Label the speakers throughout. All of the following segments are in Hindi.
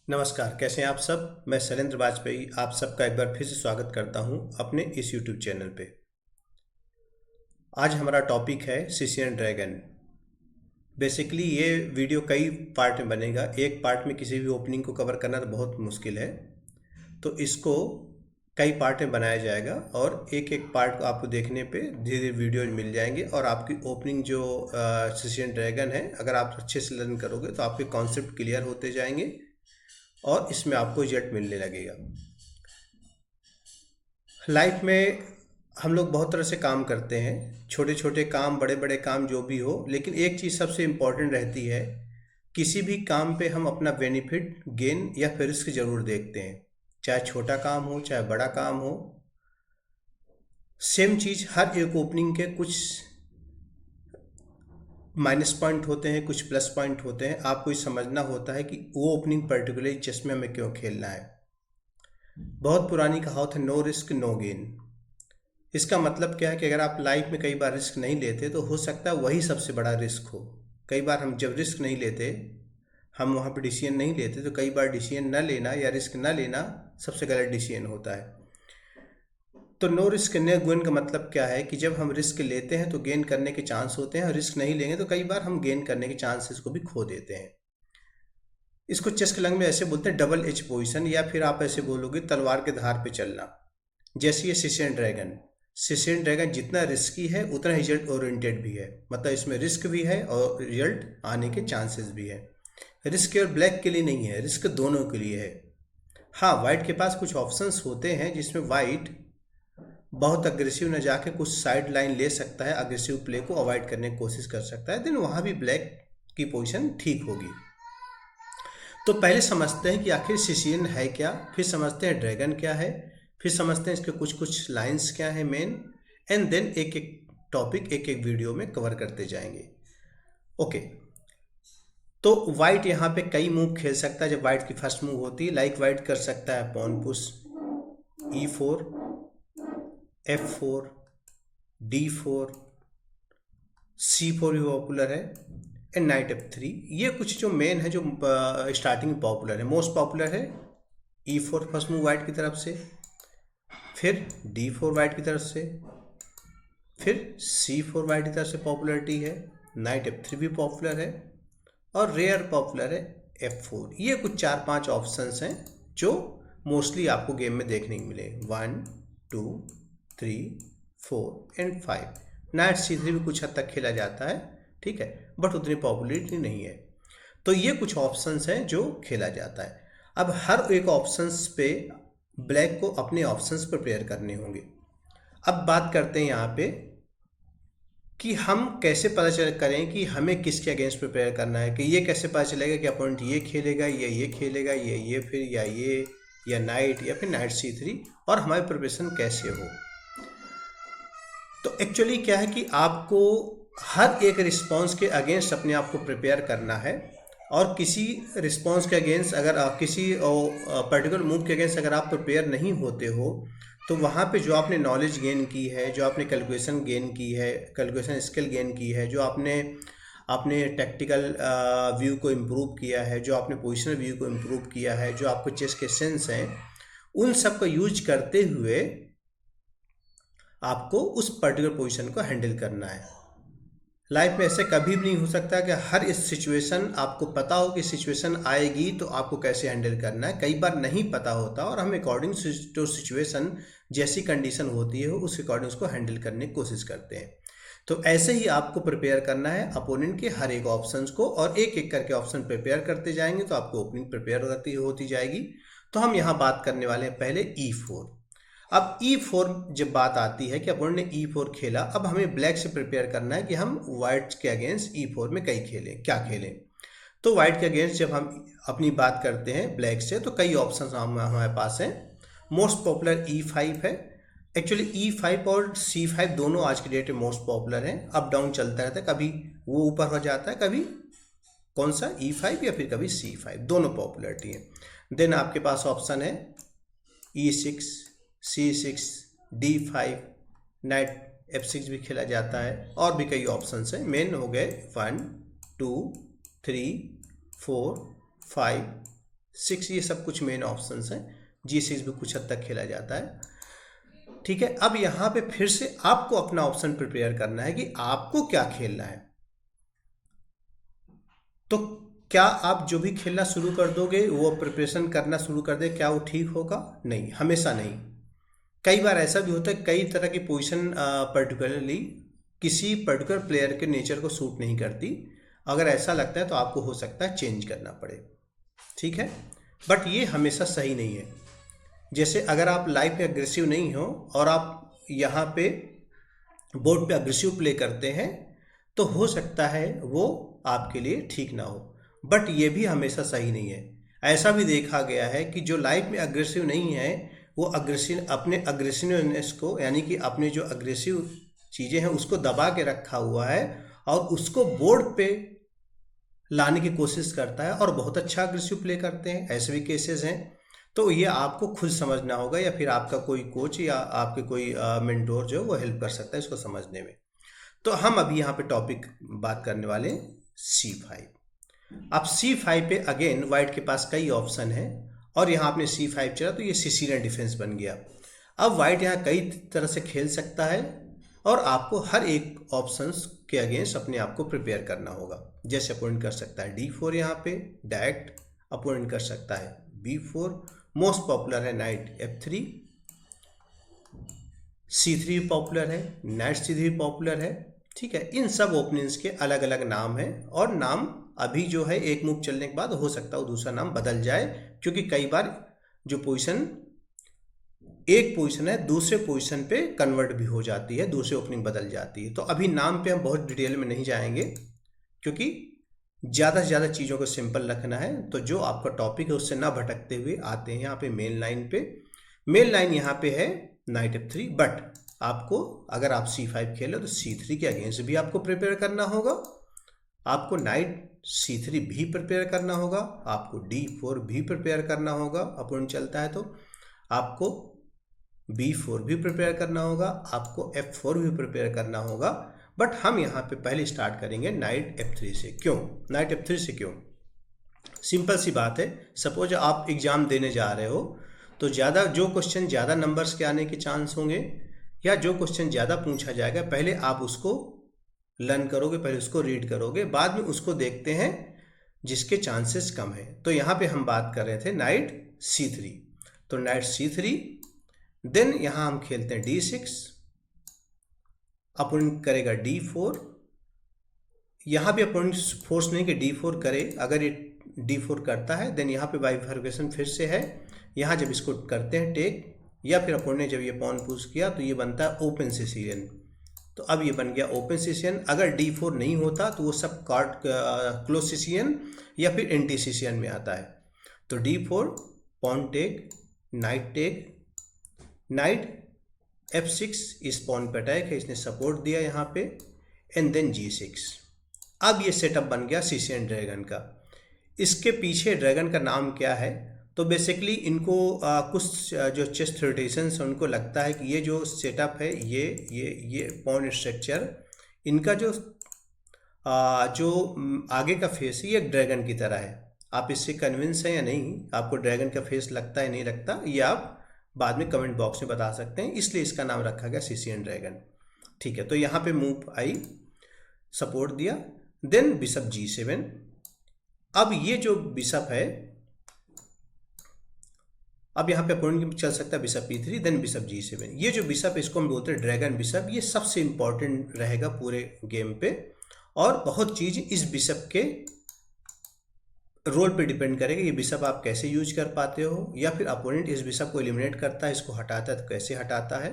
Speaker 1: नमस्कार, कैसे हैं आप सब। मैं शैलेंद्र वाजपेयी आप सबका एक बार फिर से स्वागत करता हूं अपने इस यूट्यूब चैनल पे। आज हमारा टॉपिक है सिसिलियन ड्रैगन। बेसिकली ये वीडियो कई पार्ट में बनेगा। एक पार्ट में किसी भी ओपनिंग को कवर करना तो बहुत मुश्किल है, तो इसको कई पार्ट में बनाया जाएगा और एक एक पार्ट को आपको देखने पे धीरे धीरे वीडियोज मिल जाएंगे और आपकी ओपनिंग जो सिसिलियन ड्रैगन है, अगर आप अच्छे से लर्न करोगे तो आपके कॉन्सेप्ट क्लियर होते जाएंगे और इसमें आपको रिजल्ट मिलने लगेगा। लाइफ में हम लोग बहुत तरह से काम करते हैं, छोटे छोटे काम, बड़े बड़े काम, जो भी हो, लेकिन एक चीज़ सबसे इम्पॉर्टेंट रहती है, किसी भी काम पे हम अपना बेनिफिट, गेन या फिर रिस्क जरूर देखते हैं। चाहे छोटा काम हो चाहे बड़ा काम हो, सेम चीज़ हर एक ओपनिंग के कुछ माइनस पॉइंट होते हैं, कुछ प्लस पॉइंट होते हैं। आपको ये समझना होता है कि वो ओपनिंग पर्टिकुलरली चेस में हमें क्यों खेलना है। बहुत पुरानी कहावत है, नो रिस्क नो गेन। इसका मतलब क्या है कि अगर आप लाइफ में कई बार रिस्क नहीं लेते तो हो सकता है वही सबसे बड़ा रिस्क हो। कई बार हम जब रिस्क नहीं लेते, हम वहाँ पे डिसीजन नहीं लेते, तो कई बार डिसीजन न लेना या रिस्क न लेना सबसे गलत डिसीजन होता है। तो नो रिस्क नो गेन का मतलब क्या है कि जब हम रिस्क लेते हैं तो गेन करने के चांस होते हैं, और रिस्क नहीं लेंगे तो कई बार हम गेन करने के चांसेस को भी खो देते हैं। इसको चेस के लैंग्वेज में ऐसे बोलते हैं डबल एज पोजिशन, या फिर आप ऐसे बोलोगे तलवार के धार पे चलना। जैसे ये सिसिलियन ड्रैगन, सिसिलियन ड्रैगन जितना रिस्की है उतना रिजल्ट ओरिएंटेड भी है। मतलब इसमें रिस्क भी है और रिजल्ट आने के चांसेस भी है। रिस्क केवल ब्लैक के लिए नहीं है, रिस्क दोनों के लिए है। हाँ, वाइट के पास कुछ ऑप्शंस होते हैं जिसमें वाइट बहुत अग्रेसिव न जाके कुछ साइड लाइन ले सकता है, अग्रेसिव प्ले को अवॉइड करने की कोशिश कर सकता है, देन वहाँ भी ब्लैक की पोजीशन ठीक होगी। तो पहले समझते हैं कि आखिर सिसिलियन है क्या, फिर समझते हैं ड्रैगन क्या है, फिर समझते हैं इसके कुछ कुछ लाइंस क्या है मेन, एंड देन एक एक टॉपिक एक एक वीडियो में कवर करते जाएंगे। ओके, तो वाइट यहाँ पे कई मूव खेल सकता है। जब वाइट की फर्स्ट मूव होती है, लाइक वाइट कर सकता है pawn push, E4, F4, D4, C4 भी पॉपुलर है, एंड नाइट F3। ये कुछ जो मेन है, जो स्टार्टिंग में पॉपुलर है, मोस्ट पॉपुलर है E4 फर्स्ट मूव वाइट की तरफ से, फिर D4 वाइट की तरफ से, फिर C4 वाइट की तरफ से पॉपुलरिटी है, नाइट F3 भी पॉपुलर है, और रेयर पॉपुलर है F4। ये कुछ 4-5 ऑप्शंस हैं जो मोस्टली आपको गेम में देखने को मिले। 1, 2, 3, 4 एंड 5। नाइट C3 भी कुछ हद तक खेला जाता है, ठीक है, बट उतनी पॉपुलरिटी नहीं है। तो ये कुछ ऑप्शंस हैं जो खेला जाता है। अब हर एक ऑप्शंस पे ब्लैक को अपने ऑप्शंस प्रिपेयर करने होंगे। अब बात करते हैं यहाँ पे कि हम कैसे पता करें कि हमें किसके अगेंस्ट प्रिपेयर करना है। कि ये कैसे पता चलेगा कि अपोनेंट ये खेलेगा, ये खेलेगा, ये फिर या ये, या नाइट, या फिर नाइट C3, और हमारी प्रिपरेशन कैसे हो। तो एक्चुअली क्या है कि आपको हर एक रिस्पॉन्स के अगेंस्ट अपने आप को प्रिपेयर करना है, और किसी रिस्पॉन्स के अगेंस्ट अगर आप किसी पर्टिकुलर मूव के अगेंस्ट अगर आप प्रिपेयर नहीं होते हो, तो वहाँ पे जो आपने नॉलेज गेन की है, जो आपने कैलकुलेशन गेन की है, कैलकुलेशन स्किल गेन की है, जो आपने अपने टैक्टिकल व्यू को इम्प्रूव किया है, जो आपने पोजिशनल व्यू को इम्प्रूव किया है, जो आपको चेस के सेंस हैं, उन सब को यूज करते हुए आपको उस पर्टिकुलर पोजीशन को हैंडल करना है। लाइफ में ऐसे कभी भी नहीं हो सकता कि हर इस सिचुएशन आपको पता हो कि सिचुएशन आएगी तो आपको कैसे हैंडल करना है। कई बार नहीं पता होता और हम अकॉर्डिंग टू सिचुएशन, जैसी कंडीशन होती है उस अकॉर्डिंग उसको हैंडल करने की कोशिश करते हैं। तो ऐसे ही आपको प्रिपेयर करना है अपोनेंट के हर एक ऑप्शंस को, और एक एक करके ऑप्शन प्रिपेयर करते जाएंगे तो आपको ओपनिंग प्रिपेयर होती जाएगी। तो हम यहाँ बात करने वाले हैं पहले E4। अब E4 जब बात आती है कि अपोनेंट ने E4 खेला, अब हमें ब्लैक से प्रिपेयर करना है कि हम व्हाइट के अगेंस्ट E4 में कई खेलें, क्या खेलें। तो व्हाइट के अगेंस्ट जब हम अपनी बात करते हैं ब्लैक से, तो कई ऑप्शन हमारे पास हैं। मोस्ट पॉपुलर E5 है। एक्चुअली E5 और C5 दोनों आज की डेट में मोस्ट पॉपुलर हैं। अप डाउन चलता रहता है, कभी वो ऊपर हो जाता है, कभी कौन सा E5 या फिर कभी C5, दोनों पॉपुलरिटी है। देन आपके पास ऑप्शन है E6, C6, D5, night F6 भी खेला जाता है, और भी कई ऑप्शंस हैं। मेन हो गए 1, 2, 3, 4, 5, 6, ये सब कुछ मेन ऑप्शंस हैं। G6 भी कुछ हद तक खेला जाता है, ठीक है। अब यहाँ पे फिर से आपको अपना ऑप्शन प्रिपेयर करना है कि आपको क्या खेलना है। तो क्या आप जो भी खेलना शुरू कर दोगे, वो प्रिपरेशन करना शुरू कर दे, क्या वो ठीक होगा? नहीं, हमेशा नहीं। कई बार ऐसा भी होता है, कई तरह की पोजीशन पर्टिकुलरली किसी पर्टिकुलर प्लेयर के नेचर को सूट नहीं करती। अगर ऐसा लगता है तो आपको हो सकता है चेंज करना पड़े, ठीक है। बट ये हमेशा सही नहीं है। जैसे अगर आप लाइफ में अग्रेसिव नहीं हो और आप यहाँ पे बोर्ड पे अग्रेसिव प्ले करते हैं, तो हो सकता है वो आपके लिए ठीक ना हो। बट ये भी हमेशा सही नहीं है। ऐसा भी देखा गया है कि जो लाइफ में अग्रेसिव नहीं है, वो अपने अग्रेसिवनेस को, यानी कि अपने जो अग्रेसिव चीज़ें हैं उसको दबा के रखा हुआ है और उसको बोर्ड पे लाने की कोशिश करता है और बहुत अच्छा अग्रेसिव प्ले करते हैं। ऐसे भी केसेस हैं। तो ये आपको खुद समझना होगा, या फिर आपका कोई कोच या आपके कोई मेंटोर जो वो हेल्प कर सकता है इसको समझने में। तो हम अभी यहाँ पे टॉपिक बात करने वाले हैं C5। अब C5 पे अगेन वाइट के पास कई ऑप्शन है और यहाँ आपने C5 चला तो ये सिसिलियन डिफेंस बन गया। अब वाइट यहाँ कई तरह से खेल सकता है और आपको हर एक ऑप्शंस के अगेंस्ट अपने आप को प्रिपेयर करना होगा। जैसे अपोनेंट कर सकता है D4, यहाँ पे डायरेक्ट अपोनेंट कर सकता है B4, मोस्ट पॉपुलर है नाइट F3, C3 पॉपुलर है, नाइट C3 पॉपुलर है, ठीक है। इन सब ओपनिंग्स के अलग अलग नाम हैं और नाम अभी जो है एक मूव चलने के बाद हो सकता है वो दूसरा नाम बदल जाए, क्योंकि कई बार जो पोजीशन एक पोजीशन है दूसरे पोजीशन पे कन्वर्ट भी हो जाती है, दूसरी ओपनिंग बदल जाती है। तो अभी नाम पे हम बहुत डिटेल में नहीं जाएंगे, क्योंकि ज़्यादा से ज़्यादा चीज़ों को सिंपल रखना है। तो जो आपका टॉपिक है उससे ना भटकते हुए आते हैं यहाँ पे मेन लाइन पे। मेन लाइन यहाँ पे है नाइट F3, बट आपको अगर आप C5 खेलो तो C3 के अगेंस्ट भी आपको प्रिपेयर करना होगा, आपको नाइट C3 भी प्रिपेयर करना होगा, आपको D4 भी प्रिपेयर करना होगा, अपोनेंट चलता है तो आपको B4 भी प्रिपेयर करना होगा, आपको F4 भी प्रिपेयर करना होगा। बट हम यहाँ पे पहले स्टार्ट करेंगे नाइट F3 से। क्यों नाइट F3 से? क्यों? सिंपल सी बात है। सपोज आप एग्जाम देने जा रहे हो तो ज़्यादा जो क्वेश्चन ज़्यादा नंबर्स के आने के चांस होंगे या जो क्वेश्चन ज़्यादा पूछा जाएगा, पहले आप उसको लर्न करोगे, पहले उसको रीड करोगे, बाद में उसको देखते हैं जिसके चांसेस कम है। तो यहाँ पे हम बात कर रहे थे नाइट C3, तो नाइट C3, देन यहाँ हम खेलते हैं D6, अपोनेंट करेगा D4। यहाँ भी अपोनेंट फोर्स नहीं कि D4 करे, अगर ये D4 करता है देन यहाँ पे बाइफर्केशन फिर से है। यहाँ जब इसको करते हैं टेक, या फिर अपोनेंट ने जब ये पॉन पुश किया तो ये बनता है ओपन सिसिलियन। तो अब ये बन गया ओपन सिसिलियन। अगर D4 नहीं होता तो वो सब कार्ड क्लोज सिसिलियन या फिर एंटी सिसिलियन में आता है। तो D4, pawn take, knight take, knight F6 इस पॉन पे अटैक है, इसने सपोर्ट दिया यहाँ पे, एंड देन G6। अब ये सेटअप बन गया सिसिलियन ड्रैगन का। इसके पीछे ड्रैगन का नाम क्या है? तो बेसिकली इनको कुछ जो चेस थ्योरेटिशियंस हैं उनको लगता है कि ये जो सेटअप है, ये पॉन स्ट्रक्चर, इनका जो आगे का फेस है ये ड्रैगन की तरह है। आप इससे कन्विंस हैं या नहीं, आपको ड्रैगन का फेस लगता है नहीं लगता, ये आप बाद में कमेंट बॉक्स में बता सकते हैं। इसलिए इसका नाम रखा गया सिसिलियन ड्रैगन, ठीक है। तो यहाँ पे मूव आई, सपोर्ट दिया, देन बिशप G7। अब ये जो बिशप है, अब यहाँ पे अपोनेंट चल सकता है bishop E3, then bishop G7। ये जो बिशप है इसको हम बोलते हैं ड्रैगन बिशप। ये सबसे इंपॉर्टेंट रहेगा पूरे गेम पे और बहुत चीज इस बिशप के रोल पे डिपेंड करेगा। ये बिशप आप कैसे यूज कर पाते हो, या फिर अपोनेंट इस बिशप को एलिमिनेट करता है, इसको हटाता है तो कैसे हटाता है।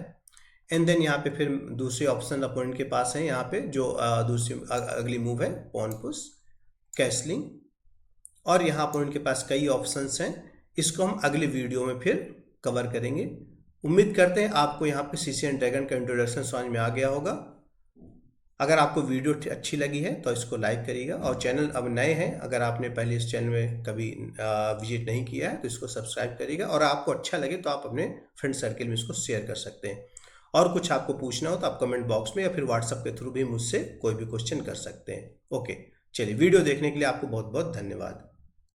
Speaker 1: एंड देन यहाँ पे फिर दूसरे ऑप्शन अपोनेंट के पास है, यहाँ पे जो दूसरी अगली मूव है पॉन पुश, कैसलिंग, और यहाँ अपोनेंट के पास कई ऑप्शंस हैं। इसको हम अगले वीडियो में फिर कवर करेंगे। उम्मीद करते हैं आपको यहाँ पे सिसिलियन ड्रैगन का इंट्रोडक्शन समझ में आ गया होगा। अगर आपको वीडियो अच्छी लगी है तो इसको लाइक करिएगा, और चैनल अब नए हैं, अगर आपने पहले इस चैनल में कभी विजिट नहीं किया है तो इसको सब्सक्राइब करिएगा, और आपको अच्छा लगे तो आप अपने फ्रेंड सर्किल में इसको शेयर कर सकते हैं। और कुछ आपको पूछना हो तो आप कमेंट बॉक्स में या फिर व्हाट्सएप के थ्रू भी मुझसे कोई भी क्वेश्चन कर सकते हैं। ओके, चलिए, वीडियो देखने के लिए आपको बहुत बहुत धन्यवाद।